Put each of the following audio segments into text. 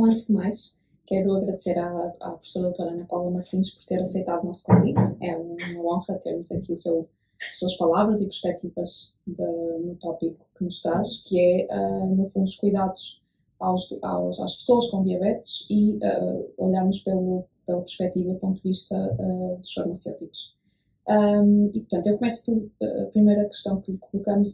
Então, antes de mais, quero agradecer à professora doutora Ana Paula Martins por ter aceitado o nosso convite. É uma honra termos aqui as suas palavras e perspectivas no tópico que nos traz, que é, no fundo, os cuidados às pessoas com diabetes e olharmos pela perspectiva e ponto de vista dos farmacêuticos. E, portanto, eu começo por a primeira questão que lhe colocamos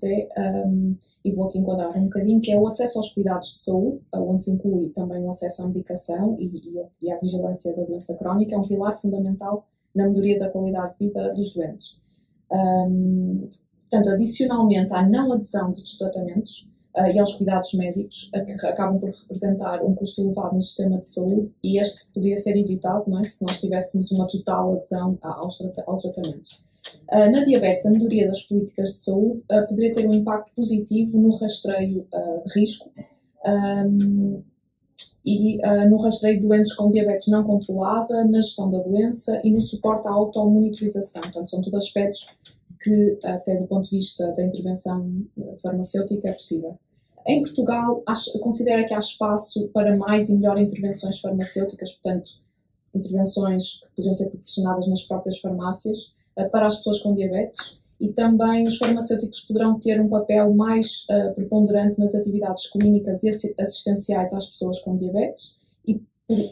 e vou aqui enquadrar um bocadinho, que é o acesso aos cuidados de saúde, onde se inclui também o acesso à medicação e à vigilância da doença crónica, é um pilar fundamental na melhoria da qualidade de vida dos doentes. Portanto, adicionalmente à não adesão destes tratamentos e aos cuidados médicos, que acabam por representar um custo elevado no sistema de saúde, e este poderia ser evitado, não é, se nós tivéssemos uma total adesão ao tratamento. Na diabetes, a melhoria das políticas de saúde poderia ter um impacto positivo no rastreio de risco e no rastreio de doentes com diabetes não controlada, na gestão da doença e no suporte à automonitorização. Portanto, são todos aspectos que, até do ponto de vista da intervenção farmacêutica, é possível. Em Portugal, considera que há espaço para mais e melhor intervenções farmacêuticas, portanto, intervenções que poderiam ser proporcionadas nas próprias farmácias para as pessoas com diabetes, e também os farmacêuticos poderão ter um papel mais preponderante nas atividades clínicas e assistenciais às pessoas com diabetes. E,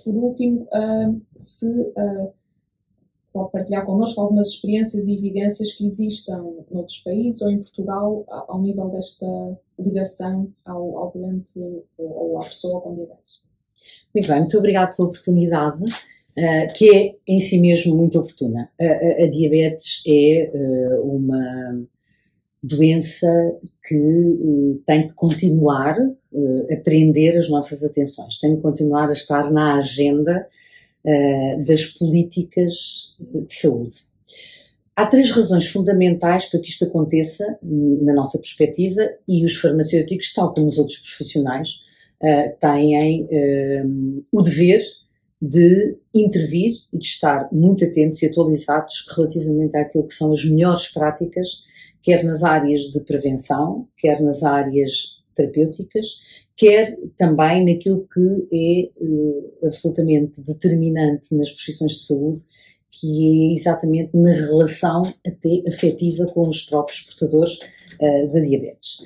por último, se pode partilhar connosco algumas experiências e evidências que existam noutros países ou em Portugal ao nível desta ligação ao doente ou à pessoa com diabetes. Muito bem, muito obrigada pela oportunidade, que é em si mesmo muito oportuna. A diabetes é uma doença que tem que continuar a prender as nossas atenções, tem que continuar a estar na agenda das políticas de saúde. Há 3 razões fundamentais para que isto aconteça, na nossa perspectiva, e os farmacêuticos, tal como os outros profissionais, têm o dever de intervir e de estar muito atentos e atualizados relativamente àquilo que são as melhores práticas, quer nas áreas de prevenção, quer nas áreas terapêuticas, quer também naquilo que é absolutamente determinante nas profissões de saúde, que é exatamente na relação até afetiva com os próprios portadores da diabetes.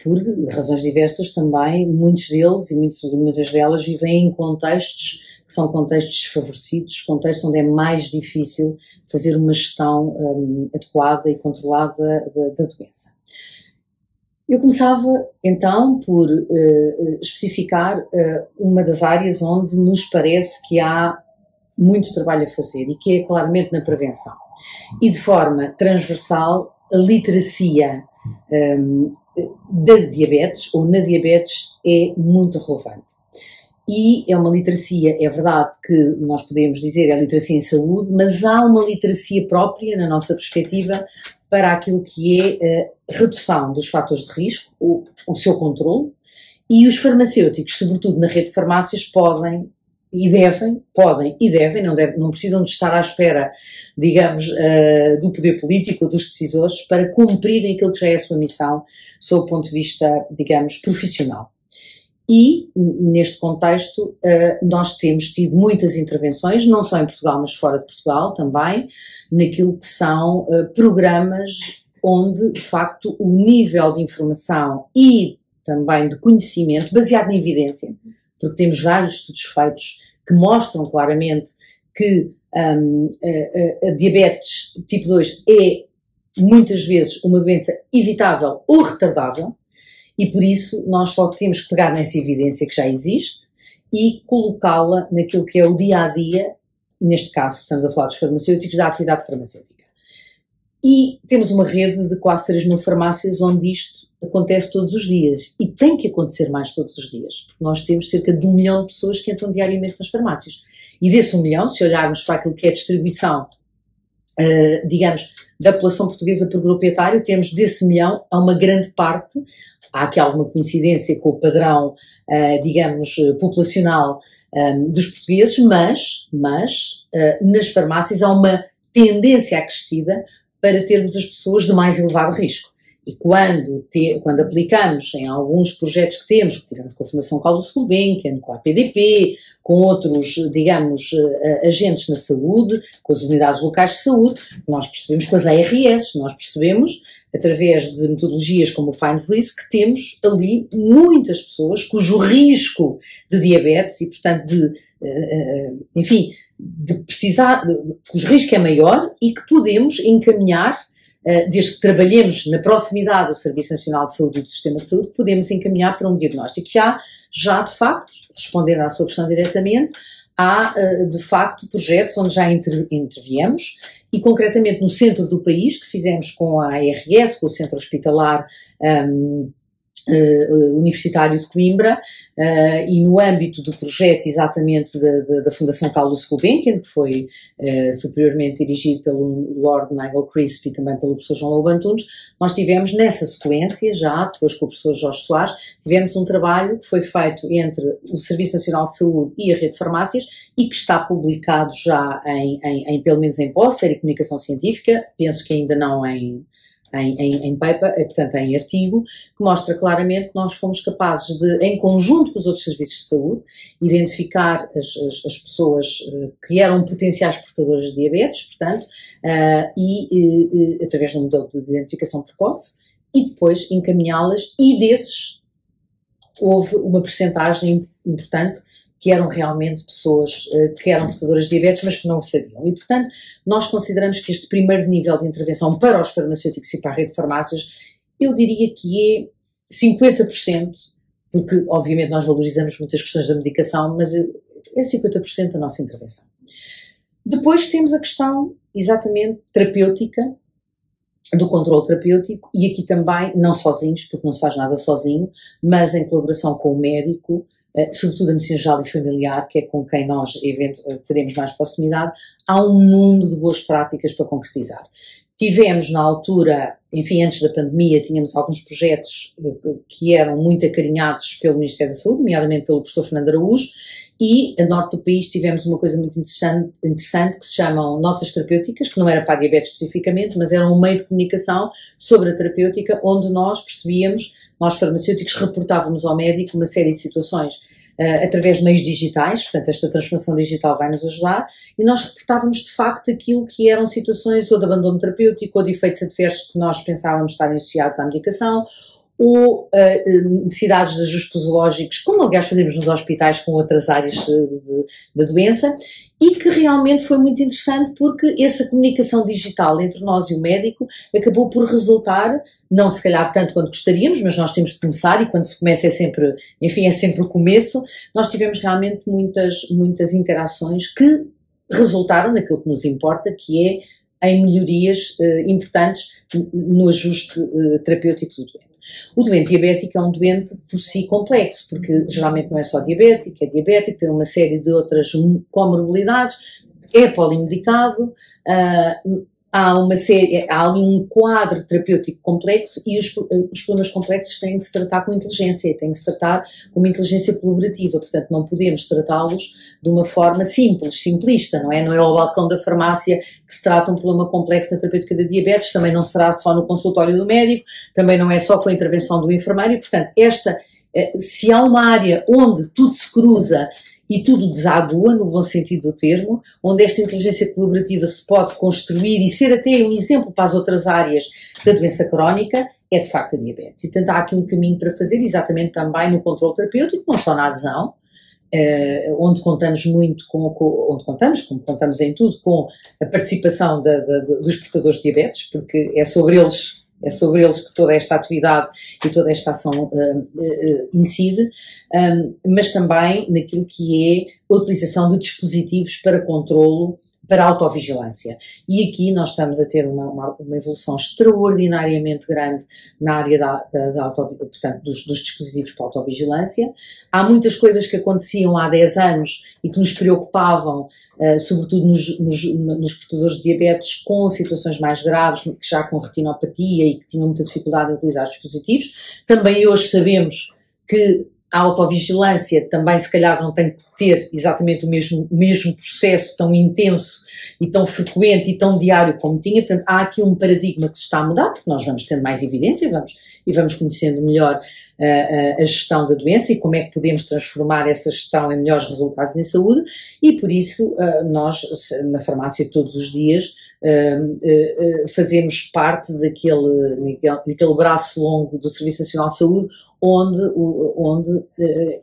Por razões diversas também, muitos deles e muitas delas vivem em contextos que são contextos desfavorecidos, contextos onde é mais difícil fazer uma gestão adequada e controlada da doença. Eu começava, então, por especificar uma das áreas onde nos parece que há muito trabalho a fazer, e que é claramente na prevenção. E de forma transversal, a literacia da diabetes, ou na diabetes, é muito relevante. E é uma literacia, é verdade que nós podemos dizer, é literacia em saúde, mas há uma literacia própria, na nossa perspectiva, para aquilo que é a redução dos fatores de risco, o seu controle, e os farmacêuticos, sobretudo na rede de farmácias, podem e devem, não precisam de estar à espera, digamos, do poder político ou dos decisores para cumprirem aquilo que já é a sua missão, sob o ponto de vista, digamos, profissional. E, neste contexto, nós temos tido muitas intervenções, não só em Portugal, mas fora de Portugal também, naquilo que são programas onde, de facto, o nível de informação e também de conhecimento, baseado na evidência, porque temos vários estudos feitos que mostram claramente que a diabetes tipo 2 é, muitas vezes, uma doença evitável ou retardável, e por isso nós só temos que pegar nessa evidência que já existe e colocá-la naquilo que é o dia-a-dia, neste caso estamos a falar dos farmacêuticos, da atividade farmacêutica. E temos uma rede de quase 3.000 farmácias onde isto acontece todos os dias, e tem que acontecer mais todos os dias, porque nós temos cerca de 1 milhão de pessoas que entram diariamente nas farmácias. E desse 1 milhão, se olharmos para aquilo que é a distribuição, digamos, da população portuguesa por grupo etário, temos desse 1 milhão a uma grande parte. Há aqui alguma coincidência com o padrão, digamos, populacional dos portugueses, mas nas farmácias há uma tendência acrescida para termos as pessoas de mais elevado risco. E quando aplicamos em alguns projetos que tivemos com a Fundação Carlos Gulbenkian, com a PDP, com outros, digamos, agentes na saúde, com as unidades locais de saúde, nós percebemos com as ARS, nós percebemos, através de metodologias como o Find Risk, que temos ali muitas pessoas cujo risco de diabetes e, portanto, de precisar, cujo risco é maior e que podemos encaminhar, desde que trabalhemos na proximidade do Serviço Nacional de Saúde e do Sistema de Saúde, podemos encaminhar para um diagnóstico. Já de facto, respondendo à sua questão diretamente, há, de facto, projetos onde já interviemos e, concretamente, no centro do país, que fizemos com a ARS, com o Centro Hospitalar Universitário de Coimbra, e no âmbito do projeto exatamente da Fundação Carlos Gulbenkian, que foi superiormente dirigido pelo Lord Nigel Crisp e também pelo professor João Lobo Antunes, nós tivemos nessa sequência, já depois com o professor Jorge Soares, tivemos um trabalho que foi feito entre o Serviço Nacional de Saúde e a Rede de Farmácias e que está publicado já pelo menos em póster e comunicação científica, penso que ainda não em paper, portanto em artigo, que mostra claramente que nós fomos capazes de, em conjunto com os outros serviços de saúde, identificar as pessoas que eram potenciais portadoras de diabetes, portanto, através de um modelo de identificação precoce, e depois encaminhá-las, e desses houve uma percentagem importante que eram realmente pessoas que eram portadoras de diabetes, mas que não o sabiam. E, portanto, nós consideramos que este primeiro nível de intervenção para os farmacêuticos e para a rede de farmácias, eu diria que é 50%, porque, obviamente, nós valorizamos muitas questões da medicação, mas é 50% da nossa intervenção. Depois temos a questão, exatamente, terapêutica, do controle terapêutico, e aqui também, não sozinhos, porque não se faz nada sozinho, mas em colaboração com o médico, sobretudo a medicina geral e familiar, que é com quem nós teremos mais proximidade, há um mundo de boas práticas para concretizar. Tivemos na altura, enfim, antes da pandemia, tínhamos alguns projetos que eram muito acarinhados pelo Ministério da Saúde, nomeadamente pelo professor Fernando Araújo, e a norte do país tivemos uma coisa muito interessante que se chamam notas terapêuticas, que não era para a diabetes especificamente, mas era um meio de comunicação sobre a terapêutica, onde nós percebíamos, nós farmacêuticos reportávamos ao médico uma série de situações através de meios digitais, portanto esta transformação digital vai nos ajudar, e nós reportávamos de facto aquilo que eram situações ou de abandono terapêutico ou de efeitos adversos que nós pensávamos estarem associados à medicação, ou necessidades de ajustes posológicos, como aliás fazemos nos hospitais com outras áreas da doença, e que realmente foi muito interessante porque essa comunicação digital entre nós e o médico acabou por resultar, não se calhar tanto quanto gostaríamos, mas nós temos de começar, e quando se começa é sempre, enfim, é sempre o começo. Nós tivemos realmente muitas interações que resultaram naquilo que nos importa, que é em melhorias importantes no ajuste terapêutico do doente. O doente diabético é um doente por si complexo, porque geralmente não é só diabético, é diabético, tem uma série de outras comorbilidades, é polimedicado, há ali um quadro terapêutico complexo, e os problemas complexos têm que se tratar com inteligência, têm que se tratar com uma inteligência colaborativa, portanto não podemos tratá-los de uma forma simplista, não é? Não é ao balcão da farmácia que se trata um problema complexo na terapêutica da diabetes, também não será só no consultório do médico, também não é só com a intervenção do enfermeiro, e portanto se há uma área onde tudo se cruza e tudo desagua, no bom sentido do termo, onde esta inteligência colaborativa se pode construir e ser até um exemplo para as outras áreas da doença crónica, é de facto a diabetes. E portanto há aqui um caminho para fazer, exatamente também no controle terapêutico, não só na adesão, onde contamos muito como contamos em tudo, com a participação dos portadores de diabetes, porque é sobre eles que toda esta atividade e toda esta ação incide, mas também naquilo que é a utilização de dispositivos para controlo, para autovigilância. E aqui nós estamos a ter uma evolução extraordinariamente grande na área portanto, dos dispositivos para autovigilância. Há muitas coisas que aconteciam há 10 anos e que nos preocupavam, sobretudo nos portadores de diabetes com situações mais graves, já com retinopatia e que tinham muita dificuldade em utilizar os dispositivos. Também hoje sabemos que A autovigilância também, se calhar, não tem que ter exatamente o mesmo processo tão intenso e tão frequente e tão diário como tinha. Portanto, há aqui um paradigma que se está a mudar, porque nós vamos tendo mais evidência e vamos conhecendo melhor a gestão da doença e como é que podemos transformar essa gestão em melhores resultados em saúde, e por isso nós, na farmácia, todos os dias, fazemos parte daquele braço longo do Serviço Nacional de Saúde, onde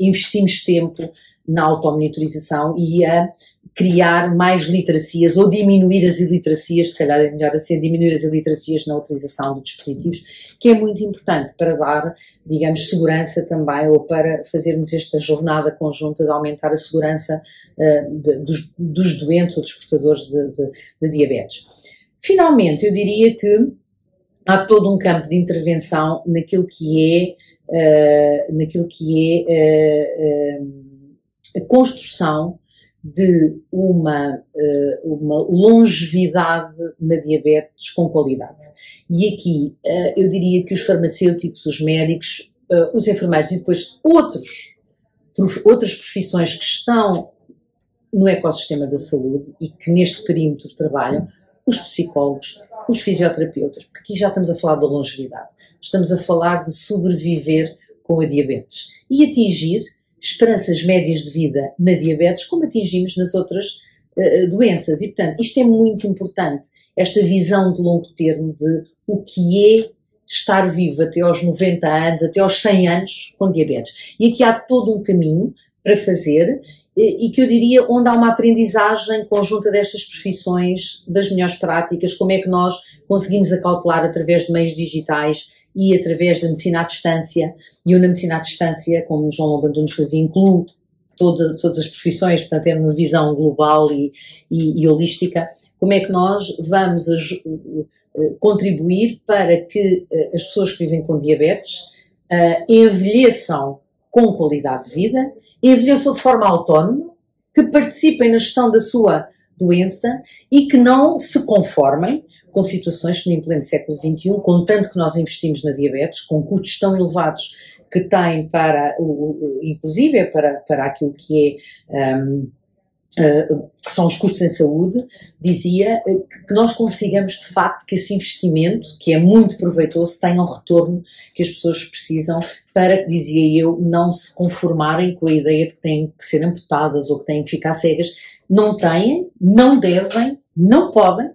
investimos tempo na automonitorização e a criar mais literacias ou diminuir as iliteracias, se calhar é melhor assim, diminuir as iliteracias na utilização de dispositivos, que é muito importante para dar, digamos, segurança também, ou para fazermos esta jornada conjunta de aumentar a segurança dos doentes ou dos portadores de diabetes. Finalmente, eu diria que há todo um campo de intervenção naquilo que é a construção de uma longevidade na diabetes com qualidade. E aqui eu diria que os farmacêuticos, os médicos, os enfermeiros e depois outras profissões que estão no ecossistema da saúde e que neste perímetro trabalham, os psicólogos, os fisioterapeutas, porque aqui já estamos a falar da longevidade, estamos a falar de sobreviver com a diabetes e atingir esperanças médias de vida na diabetes como atingimos nas outras doenças. E, portanto, isto é muito importante, esta visão de longo termo de o que é estar vivo até aos 90 anos, até aos 100 anos com diabetes. E aqui há todo um caminho para fazer e que eu diria onde há uma aprendizagem conjunta destas profissões, das melhores práticas, como é que nós conseguimos acautelar através de meios digitais e através da medicina à distância. E eu na medicina à distância, como o João Lobo nos fazia, incluo todas as profissões, portanto é uma visão global e holística, como é que nós vamos contribuir para que as pessoas que vivem com diabetes envelheçam com qualidade de vida, envelheçam de forma autónoma, que participem na gestão da sua doença e que não se conformem com situações que no pleno século XXI, com tanto que nós investimos na diabetes, com custos tão elevados que têm inclusive para aquilo que que são os custos em saúde, dizia que nós consigamos de facto que esse investimento, que é muito proveitoso, tenha um retorno que as pessoas precisam para, dizia eu, não se conformarem com a ideia de que têm que ser amputadas ou que têm que ficar cegas. Não têm, não devem, não podem,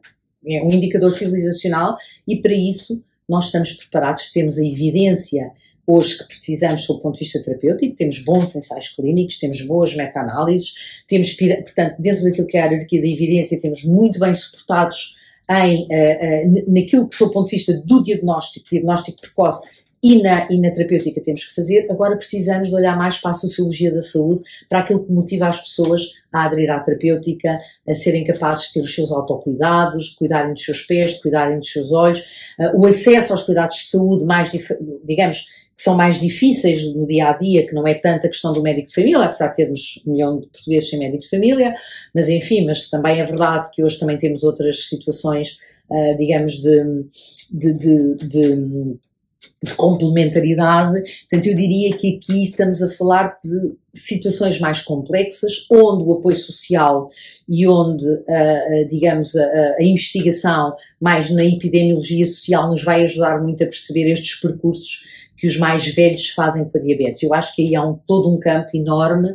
é um indicador civilizacional e para isso nós estamos preparados, temos a evidência hoje que precisamos do ponto de vista terapêutico, temos bons ensaios clínicos, temos boas meta-análises, temos, portanto, dentro daquilo que é a hierarquia da evidência, temos muito bem suportados naquilo que, do ponto de vista do diagnóstico precoce e na terapêutica temos que fazer. Agora precisamos de olhar mais para a sociologia da saúde, para aquilo que motiva as pessoas a aderir à terapêutica, a serem capazes de ter os seus autocuidados, de cuidarem dos seus pés, de cuidarem dos seus olhos, o acesso aos cuidados de saúde mais, digamos, que são mais difíceis no dia-a-dia, que não é tanto a questão do médico de família, apesar de termos 1 milhão de portugueses sem médico de família, mas enfim, mas também é verdade que hoje também temos outras situações, digamos, de complementaridade. Portanto, eu diria que aqui estamos a falar de situações mais complexas, onde o apoio social e onde, digamos, a investigação mais na epidemiologia social nos vai ajudar muito a perceber estes percursos que os mais velhos fazem com a diabetes. Eu acho que aí há todo um campo enorme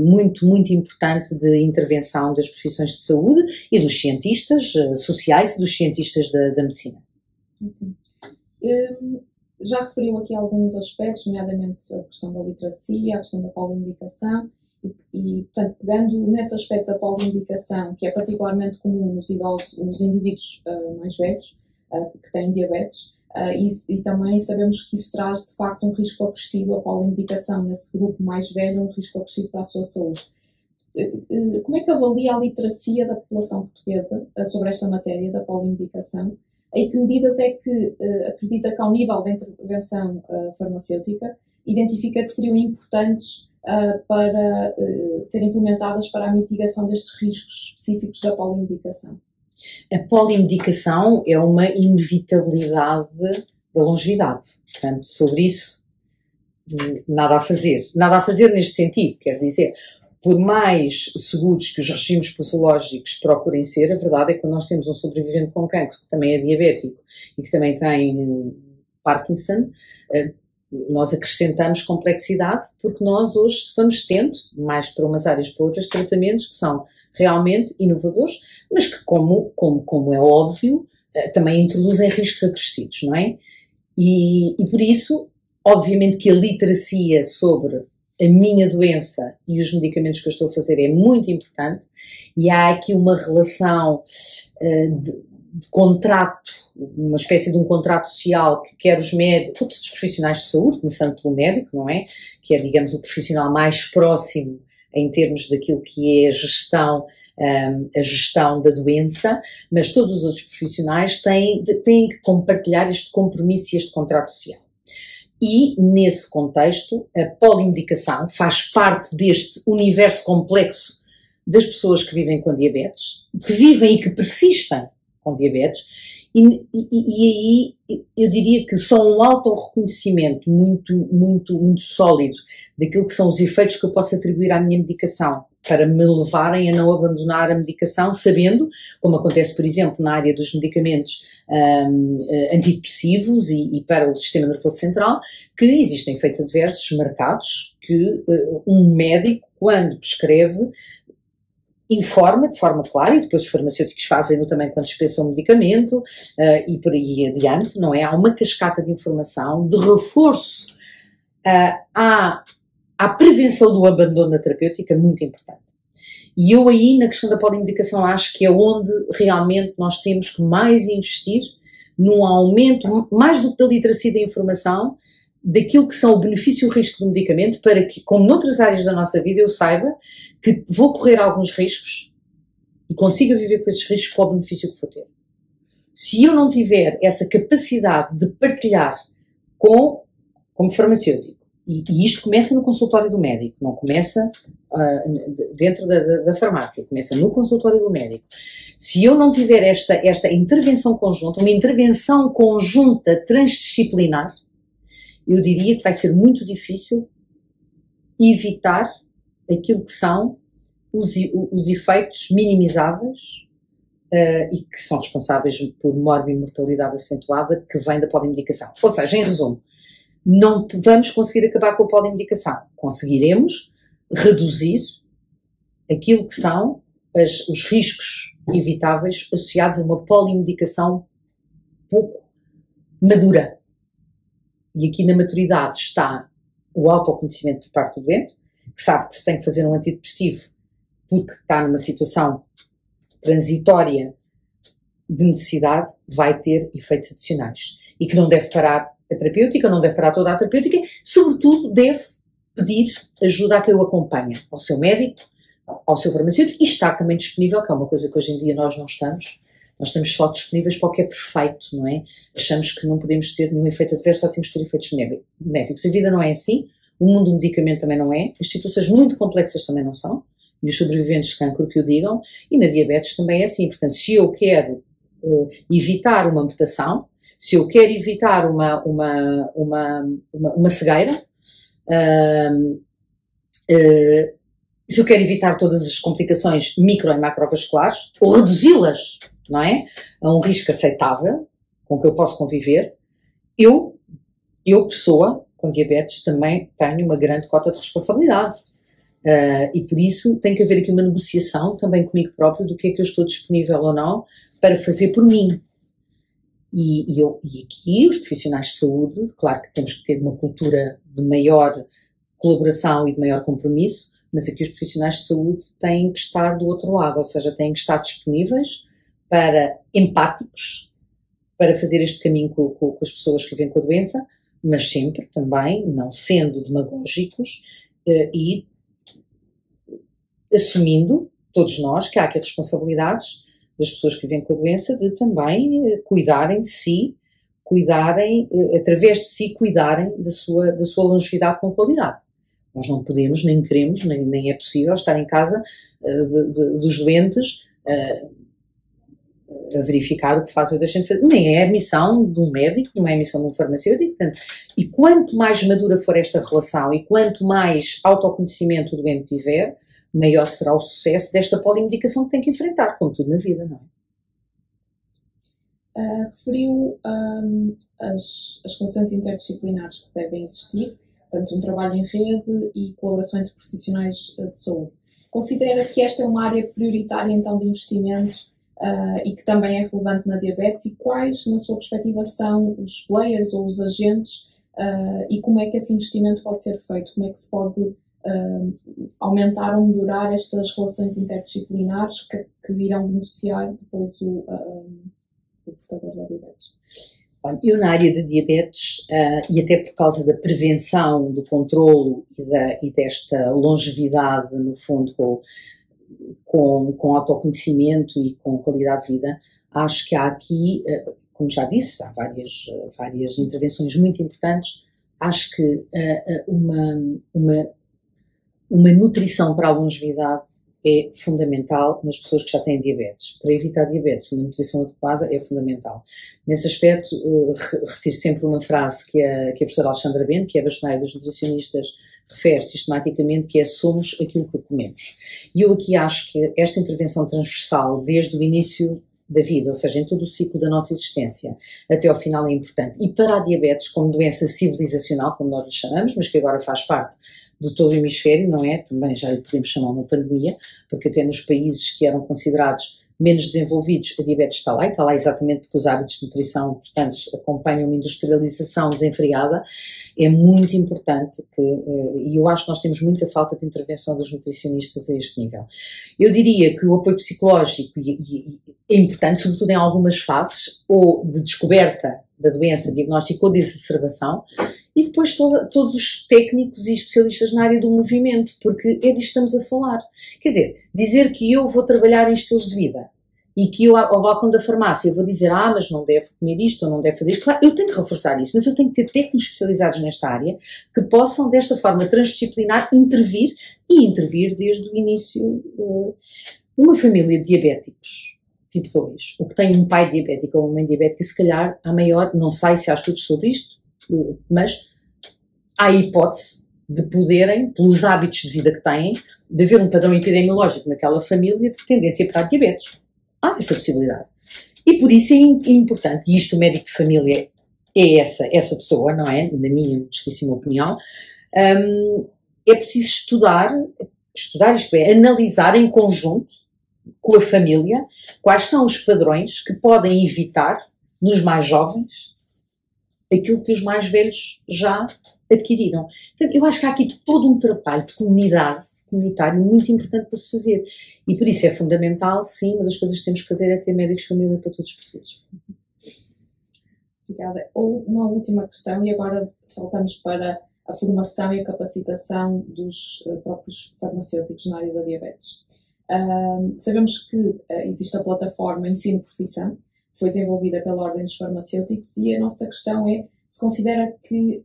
muito, muito importante de intervenção das profissões de saúde e dos cientistas sociais e dos cientistas da medicina. Já referiu aqui alguns aspectos, nomeadamente a questão da literacia, a questão da polimedicação e, portanto, pegando nesse aspecto da polimedicação, que é particularmente comum nos idosos, nos indivíduos mais velhos que têm diabetes, e também sabemos que isso traz de facto um risco acrescido, a polimedicação nesse grupo mais velho, um risco acrescido para a sua saúde. Como é que avalia a literacia da população portuguesa sobre esta matéria da polimedicação? E que medidas é que acredita que ao nível da intervenção farmacêutica identifica que seriam importantes para serem implementadas para a mitigação destes riscos específicos da polimedicação? A polimedicação é uma inevitabilidade da longevidade. Portanto, sobre isso nada a fazer. Nada a fazer neste sentido, quer dizer, por mais seguros que os regimes possológicos procurem ser, a verdade é que quando nós temos um sobrevivente com cancro, que também é diabético e que também tem Parkinson, nós acrescentamos complexidade porque nós hoje vamos tendo, mais para umas áreas para outras, tratamentos que são realmente inovadores, mas que, como é óbvio, também introduzem riscos acrescidos, não é? E por isso, obviamente que a literacia sobre a minha doença e os medicamentos que eu estou a fazer é muito importante, e há aqui uma relação de contrato, uma espécie de um contrato social que quer os médicos, todos os profissionais de saúde, começando pelo médico, não é? Que é, digamos, o profissional mais próximo em termos daquilo que é a gestão da doença, mas todos os outros profissionais têm que compartilhar este compromisso e este contrato social. E, nesse contexto, a polimedicação faz parte deste universo complexo das pessoas que vivem com diabetes, que vivem e que persistem com diabetes, e aí eu diria que só um autorreconhecimento muito sólido daquilo que são os efeitos que eu posso atribuir à minha medicação para me levarem a não abandonar a medicação, sabendo, como acontece, por exemplo, na área dos medicamentos antidepressivos e para o sistema nervoso central, que existem efeitos adversos marcados que um médico, quando prescreve, informa de forma clara, e depois os farmacêuticos fazem-no também quando dispensam o medicamento, e por aí adiante, não é? Há uma cascata de informação, de reforço à prevenção do abandono da terapêutica muito importante. E eu aí, na questão da polimedicação, acho que é onde realmente nós temos que mais investir num aumento, mais do que da literacia da informação, daquilo que são o benefício e o risco do medicamento, para que, como noutras áreas da nossa vida, eu saiba que vou correr alguns riscos e consiga viver com esses riscos para o benefício que for ter. Se eu não tiver essa capacidade de partilhar como farmacêutico, e isto começa no consultório do médico, não começa dentro da farmácia, começa no consultório do médico. Se eu não tiver esta intervenção conjunta, uma intervenção conjunta transdisciplinar, eu diria que vai ser muito difícil evitar aquilo que são os efeitos minimizáveis e que são responsáveis por morbimortalidade acentuada que vem da polimedicação. Ou seja, em resumo, não vamos conseguir acabar com a polimedicação. Conseguiremos reduzir aquilo que são os riscos evitáveis associados a uma polimedicação pouco madura. E aqui na maturidade está o autoconhecimento por parte do doente, que sabe que se tem que fazer um antidepressivo porque está numa situação transitória de necessidade, vai ter efeitos adicionais. E que não deve parar a terapêutica, não deve parar toda a terapêutica, sobretudo deve pedir ajuda a quem o acompanha, ao seu médico, ao seu farmacêutico, e estar também disponível, que é uma coisa que hoje em dia nós não estamos. Nós estamos só disponíveis para o que é perfeito, não é? Achamos que não podemos ter nenhum efeito adverso, só temos que ter efeitos benéficos. A vida não é assim, o mundo do medicamento também não é, as situações muito complexas também não são, e os sobreviventes de cancro que o digam, e na diabetes também é assim. Portanto, se eu quero evitar uma mutação, se eu quero evitar uma cegueira, se eu quero evitar todas as complicações micro e macrovasculares, ou reduzi-las, não é? A um risco aceitável, com que eu posso conviver, eu, pessoa com diabetes, também tenho uma grande cota de responsabilidade. E por isso tem que haver aqui uma negociação também comigo próprio do que é que eu estou disponível ou não para fazer por mim. E aqui os profissionais de saúde, claro que temos que ter uma cultura de maior colaboração e de maior compromisso, mas aqui os profissionais de saúde têm que estar do outro lado, ou seja, têm que estar disponíveis empáticos, para fazer este caminho com as pessoas que vivem com a doença, mas sempre também não sendo demagógicos e assumindo, todos nós, que há aqui responsabilidades das pessoas que vivem com a doença de também cuidarem de si, através de si, cuidarem da sua longevidade com qualidade. Nós não podemos, nem queremos, nem é possível estar em casa dos doentes a verificar o que faz ou deixa de fazer. Nem é a missão de um médico, não é a missão de um farmacêutico. Portanto, e quanto mais madura for esta relação e quanto mais autoconhecimento o doente tiver, maior será o sucesso desta polimedicação que tem que enfrentar, como tudo na vida, não é? Referiu as relações interdisciplinares que devem existir, portanto, um trabalho em rede e colaboração entre profissionais de saúde. Considera que esta é uma área prioritária, então, de investimento e que também é relevante na diabetes? E quais, na sua perspectiva, são os players ou os agentes e como é que esse investimento pode ser feito? Como é que se pode aumentar ou melhorar estas relações interdisciplinares que irão beneficiar depois o portador da diabetes? Eu na área da diabetes, e até por causa da prevenção, do controlo e desta longevidade, no fundo, com autoconhecimento e com qualidade de vida, acho que há aqui, como já disse, há várias intervenções muito importantes. Acho que uma nutrição para a longevidade é fundamental nas pessoas que já têm diabetes. Para evitar diabetes, uma nutrição adequada é fundamental. Nesse aspecto, refiro sempre uma frase que a professora Alexandra Bento, que é bastonária dos nutricionistas, refere sistematicamente, que é: somos aquilo que comemos. E eu aqui acho que esta intervenção transversal, desde o início da vida, ou seja, em todo o ciclo da nossa existência, até ao final, é importante. E para a diabetes, como doença civilizacional, como nós lhe chamamos, mas que agora faz parte de todo o hemisfério, não é? Também já lhe podemos chamar uma pandemia, porque até nos países que eram considerados menos desenvolvidos, a diabetes está lá exatamente porque os hábitos de nutrição, portanto, acompanham uma industrialização desenfreada. É muito importante e eu acho que nós temos muita falta de intervenção dos nutricionistas a este nível. Eu diria que o apoio psicológico é importante, sobretudo em algumas fases, ou de descoberta da doença, diagnóstico ou de exacerbação, e depois todos os técnicos e especialistas na área do movimento, porque é disto que estamos a falar. Quer dizer que eu vou trabalhar em estilos de vida e que eu, ao balcão da farmácia, vou dizer: mas não deve comer isto ou não deve fazer isto. Claro, eu tenho que reforçar isso, mas eu tenho que ter técnicos especializados nesta área que possam, desta forma transdisciplinar, intervir desde o início. Uma família de diabéticos tipo 2, ou que tem um pai diabético ou uma mãe diabética, se calhar, a maior, não sei se há estudos sobre isto, mas há a hipótese de poderem, pelos hábitos de vida que têm, de haver um padrão epidemiológico naquela família de tendência para a diabetes. Há essa possibilidade. E por isso é importante, e isto o médico de família é essa pessoa, não é? Na minha modestíssima opinião, é preciso estudar, isto é, analisar em conjunto com a família quais são os padrões que podem evitar nos mais jovens aquilo que os mais velhos já adquiriram. Portanto, eu acho que há aqui todo um trabalho de comunitário muito importante para se fazer. E por isso é fundamental, sim, uma das coisas que temos que fazer é ter médicos de família para todos os portugueses. Obrigada. Uma última questão, e agora saltamos para a formação e a capacitação dos próprios farmacêuticos na área da diabetes. Sabemos que existe a plataforma Ensino Profissão, que foi desenvolvida pela Ordem dos Farmacêuticos, e a nossa questão é se considera que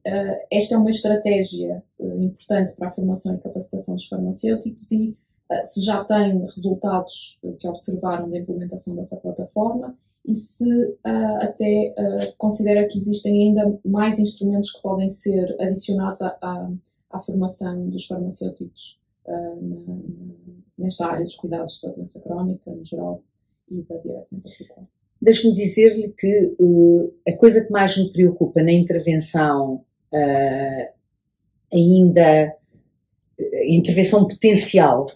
esta é uma estratégia importante para a formação e capacitação dos farmacêuticos e se já tem resultados que observaram da implementação dessa plataforma e se até considera que existem ainda mais instrumentos que podem ser adicionados à formação dos farmacêuticos nesta área dos cuidados da doença crónica no geral e da diabetes em particular. Deixe-me dizer-lhe que a coisa que mais me preocupa na intervenção intervenção potencial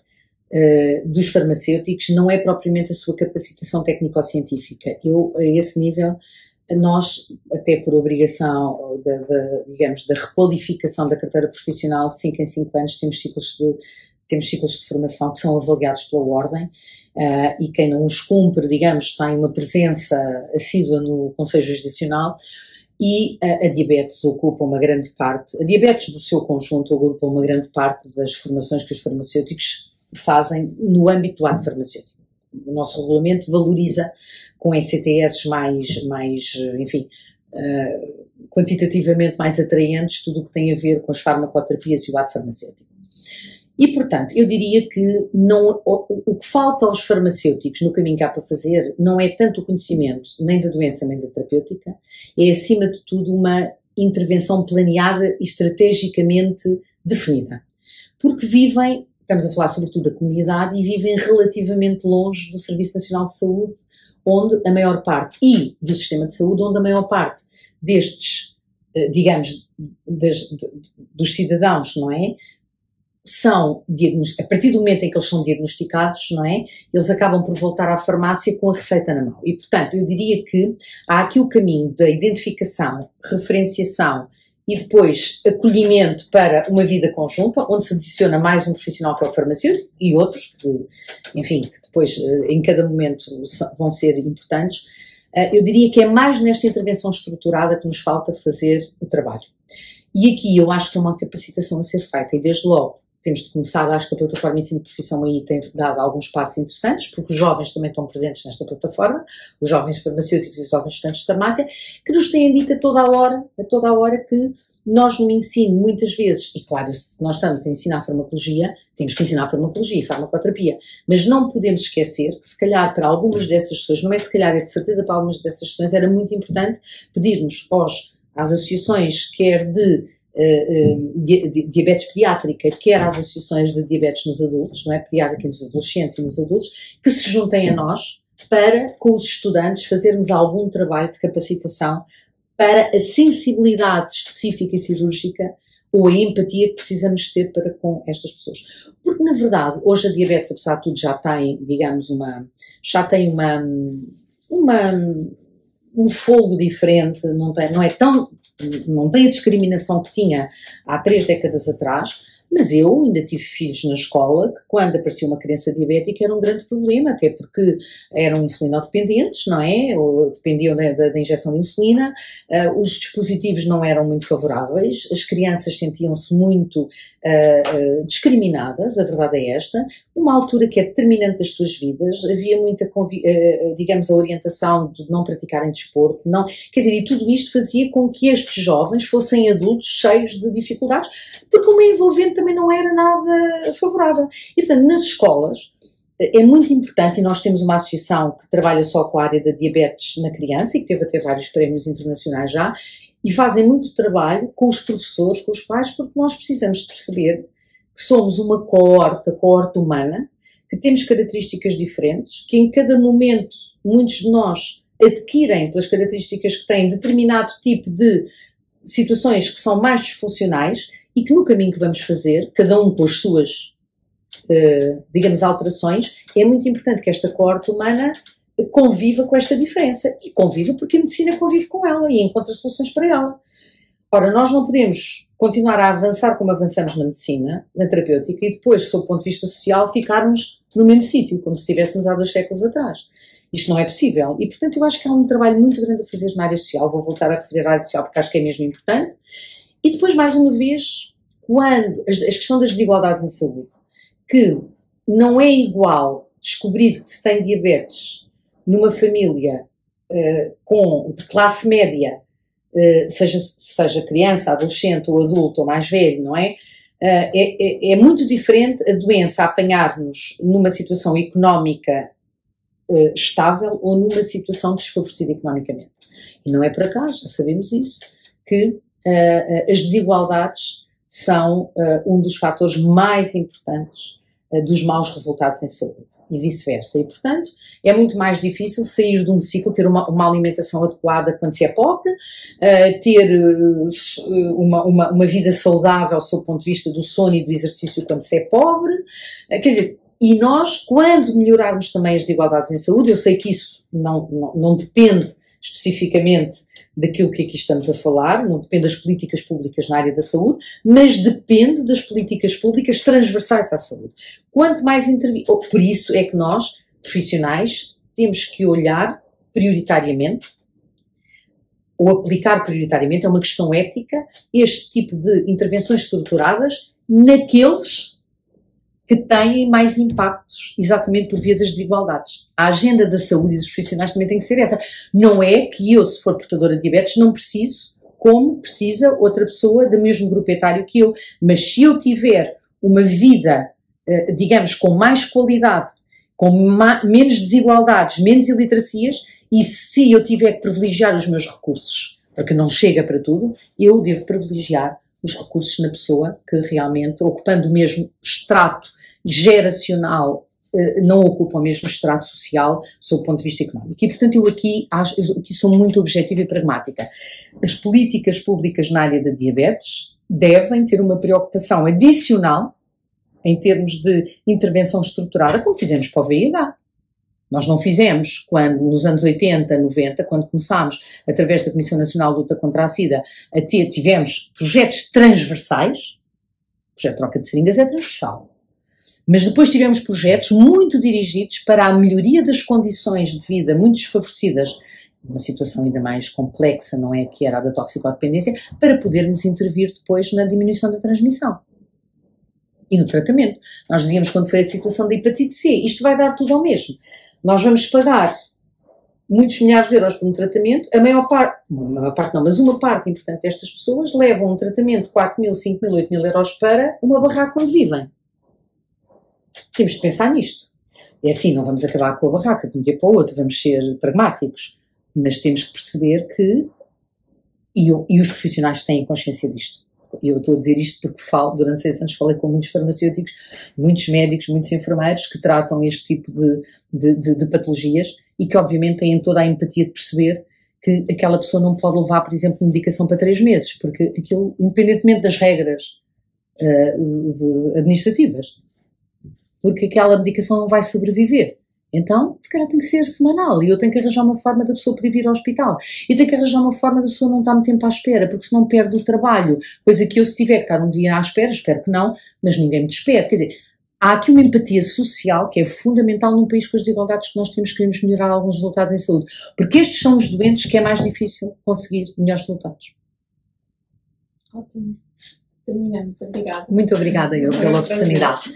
dos farmacêuticos não é propriamente a sua capacitação técnico-científica. A esse nível, nós, até por obrigação da requalificação da carteira profissional, de 5 em 5 anos, temos ciclos de formação que são avaliados pela Ordem, e quem não os cumpre, digamos, tem uma presença assídua no Conselho Jurisdicional, e a diabetes ocupa uma grande parte, a diabetes do seu conjunto ocupa uma grande parte das formações que os farmacêuticos fazem no âmbito do ato farmacêutico. O nosso regulamento valoriza com ECTS quantitativamente mais atraentes tudo o que tem a ver com as farmacoterapias e o ato farmacêutico. E, portanto, eu diria que não, o que falta aos farmacêuticos no caminho que há para fazer não é tanto o conhecimento nem da doença nem da terapêutica, é acima de tudo uma intervenção planeada e estrategicamente definida. Porque vivem, estamos a falar sobretudo da comunidade, e vivem relativamente longe do Serviço Nacional de Saúde, onde a maior parte, e do sistema de saúde, onde a maior parte destes, digamos, dos cidadãos, não é? São, a partir do momento em que eles são diagnosticados, não é? Eles acabam por voltar à farmácia com a receita na mão. E, portanto, eu diria que há aqui o caminho da identificação, referenciação e depois acolhimento para uma vida conjunta, onde se adiciona mais um profissional que é o farmacêutico e outros que, enfim, que depois em cada momento vão ser importantes. Eu diria que é mais nesta intervenção estruturada que nos falta fazer o trabalho. E aqui eu acho que é uma capacitação a ser feita e desde logo temos de começar, acho que a plataforma Ensino de Profissão aí tem dado alguns passos interessantes, porque os jovens também estão presentes nesta plataforma, os jovens farmacêuticos e os jovens estudantes de farmácia, que nos têm dito a toda a hora que nós no ensino, muitas vezes, e claro, se nós estamos a ensinar farmacologia, temos que ensinar farmacologia e farmacoterapia, mas não podemos esquecer que se calhar para algumas dessas sessões, não é se calhar, é de certeza para algumas dessas sessões, era muito importante pedirmos às associações, quer de diabetes pediátrica, quer às associações de diabetes nos adultos, não é? Pediátrica nos adolescentes e nos adultos, que se juntem a nós para, com os estudantes, fazermos algum trabalho de capacitação para a sensibilidade específica e cirúrgica ou a empatia que precisamos ter para com estas pessoas. Porque, na verdade, hoje a diabetes, apesar de tudo, já tem, digamos, um fogo diferente, não tem a discriminação que tinha há 3 décadas atrás, mas eu ainda tive filhos na escola que quando aparecia uma criança diabética era um grande problema, até porque eram insulinodependentes, não é? Ou dependiam da injeção de insulina, os dispositivos não eram muito favoráveis, as crianças sentiam-se muito discriminadas, a verdade é esta, uma altura que é determinante das suas vidas, havia muita, digamos, a orientação de não praticarem desporto, não, quer dizer, e tudo isto fazia com que estes jovens fossem adultos cheios de dificuldades, porque o meio envolvente também não era nada favorável. E, portanto, nas escolas é muito importante, e nós temos uma associação que trabalha só com a área da diabetes na criança e que teve até vários prémios internacionais já, e fazem muito trabalho com os professores, com os pais, porque nós precisamos de perceber que somos uma coorte humana, que temos características diferentes, que em cada momento muitos de nós adquirem, pelas características que têm, determinado tipo de situações que são mais disfuncionais e que no caminho que vamos fazer, cada um com as suas, digamos, alterações, é muito importante que esta coorte humana conviva com esta diferença. E conviva porque a medicina convive com ela e encontra soluções para ela. Ora, nós não podemos continuar a avançar como avançamos na medicina, na terapêutica, e depois, sob o ponto de vista social, ficarmos no mesmo sítio, como se estivéssemos há 2 séculos atrás. Isto não é possível. E, portanto, eu acho que há um trabalho muito grande a fazer na área social. Vou voltar a referir à área social porque acho que é mesmo importante. E depois, mais uma vez, quando a questão das desigualdades em saúde, que não é igual descobrir que se tem diabetes numa família de classe média, seja criança, adolescente ou adulto ou mais velho, não é? É muito diferente a doença apanhar-nos numa situação económica estável ou numa situação desfavorecida economicamente. E não é por acaso, já sabemos isso, que as desigualdades são um dos fatores mais importantes dos maus resultados em saúde e vice-versa. E, portanto, é muito mais difícil sair de um ciclo, ter uma alimentação adequada quando se é pobre, ter uma vida saudável sob o ponto de vista do sono e do exercício quando se é pobre. Quer dizer, e nós, quando melhorarmos também as desigualdades em saúde, eu sei que isso não depende especificamente daquilo que aqui estamos a falar, não depende das políticas públicas na área da saúde, mas depende das políticas públicas transversais à saúde. Quanto mais por isso é que nós, profissionais, temos que olhar prioritariamente, ou aplicar prioritariamente, é uma questão ética, este tipo de intervenções estruturadas naqueles que têm mais impactos, exatamente por via das desigualdades. A agenda da saúde e dos profissionais também tem que ser essa. Não é que eu, se for portadora de diabetes, não preciso, como precisa outra pessoa do mesmo grupo etário que eu. Mas se eu tiver uma vida, digamos, com mais qualidade, com menos desigualdades, menos iliteracias, e se eu tiver que privilegiar os meus recursos, porque não chega para tudo, eu devo privilegiar os recursos na pessoa que realmente, ocupando o mesmo extrato geracional, não ocupa o mesmo extrato social sob o ponto de vista económico. E, portanto, eu aqui sou muito objetiva e pragmática. As políticas públicas na área da diabetes devem ter uma preocupação adicional em termos de intervenção estruturada, como fizemos para o VIH. Nós não fizemos quando, nos anos 80, 90, quando começámos, através da Comissão Nacional de Luta contra a SIDA, tivemos projetos transversais. O projeto de troca de seringas é transversal. Mas depois tivemos projetos muito dirigidos para a melhoria das condições de vida muito desfavorecidas, uma situação ainda mais complexa, não é, que era a da toxicodependência, para podermos intervir depois na diminuição da transmissão. E no tratamento. Nós dizíamos quando foi a situação da hepatite C, isto vai dar tudo ao mesmo. Nós vamos pagar muitos milhares de euros por um tratamento, uma parte importante destas pessoas levam um tratamento de 4 mil, 5 mil, 8 mil euros para uma barraca onde vivem. Temos de pensar nisto. É assim, não vamos acabar com a barraca de um dia para o outro, vamos ser pragmáticos, mas temos que perceber que, e os profissionais têm consciência disto. Eu estou a dizer isto porque durante 6 anos falei com muitos farmacêuticos, muitos médicos, muitos enfermeiros que tratam este tipo de patologias e que obviamente têm toda a empatia de perceber que aquela pessoa não pode levar, por exemplo, medicação para 3 meses, porque aquilo, independentemente das regras administrativas, porque aquela medicação não vai sobreviver. Então, se calhar tem que ser semanal e eu tenho que arranjar uma forma da pessoa poder vir ao hospital. E tenho que arranjar uma forma da pessoa não estar muito tempo à espera, porque senão perde o trabalho. Coisa que eu, se tiver que estar um dia à espera, espero que não, mas ninguém me despede. Quer dizer, há aqui uma empatia social que é fundamental num país com as desigualdades que nós temos, queremos melhorar alguns resultados em saúde. Porque estes são os doentes que é mais difícil conseguir melhores resultados. Ótimo. Terminamos. Obrigada. Muito obrigada eu pela oportunidade.